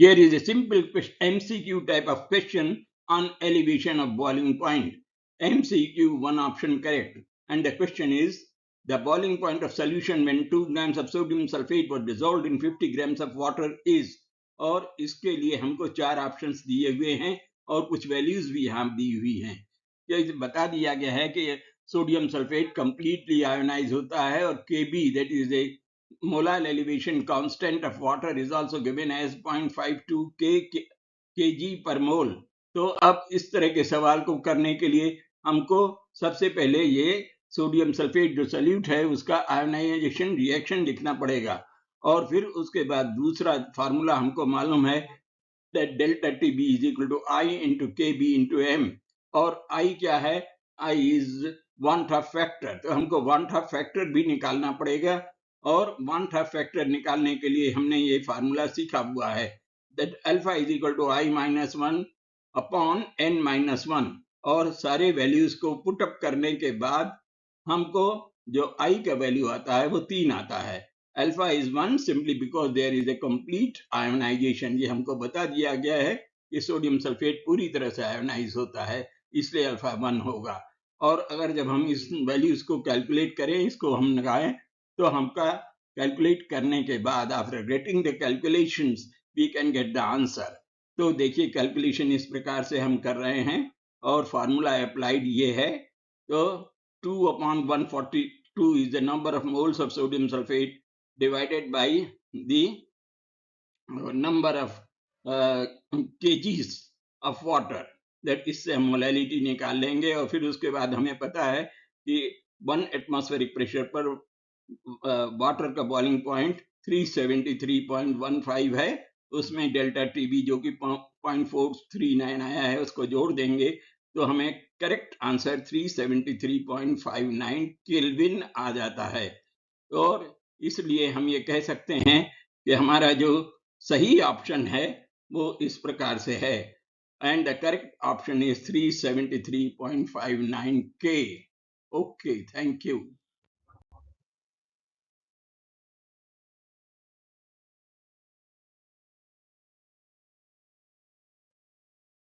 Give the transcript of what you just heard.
Here is a simple MCQ type of question on elevation of boiling point. MCQ, one option correct. And the question is, the boiling point of solution when 2 grams of sodium sulfate was dissolved in 50 grams of water is. और इसके लिए हमको 4 options दिए हुए हैं और कुछ values भी यहाँ दी हुई हैं। ये बता दिया गया है कि सोडियम सल्फेट कंप्लीटली आयोनाइज होता है और Kb, that is a molar elevation constant of water, is also given as 0.52 kg per mole. तो अब इस तरह के सवाल को करने के लिए हमको सबसे पहले ये सोडियम सल्फेट जो सल्यूट है उसका आयोनाइजेशन रिएक्शन लिखना पड़ेगा और फिर उसके बाद दूसरा फार्मूला हमको मालूम है that delta TB is equal to I into KB into M, और I क्या है, I is one half factor, तो हमको वन हाफ फैक्टर भी निकालना पड़ेगा और वन हाफ फैक्टर निकालने के लिए हमने ये फार्मूला सीखा हुआ है that alpha is equal to I minus 1 upon N minus 1, और सारे वैल्यूज को पुट अप करने के बाद हमको जो I का वैल्यू आता है वो 3 आता है। Alpha is 1 simply because there is a complete ionization. ये हमको बता दिया गया है कि सोडियम सल्फेट पूरी तरह से आयोनाइज होता है, इसलिए अल्फा 1 होगा। और अगर जब हम इस वैल्यूज को कैलकुलेट करें, इसको हम लगाएं, तो हमका कैलकुलेट करने के बाद after getting the calculations we can get the answer. तो देखिए कैलकुलेशन इस प्रकार से हम कर रहे हैं और फार्मूला अप्लाइड ये है। तो 2/142 is the number of moles of sodium sulfate divided by the number of kgs of water, that इससे हम मोलैलिटी निकाल लेंगे और फिर उसके बाद हमें पता है कि 1 एटमॉस्फेरिक प्रेशर पर वाटर का बॉइलिंग पॉइंट 373.15 है, उसमें डेल्टा टीबी जो कि 0.439 आया है उसको जोड़ देंगे तो हमें करेक्ट आंसर 373.59 केल्विन आ जाता है। और इसलिए हम ये कह सकते हैं कि हमारा जो सही ऑप्शन है वो इस प्रकार से है, and the correct option is 373.59 के। Okay, thank you.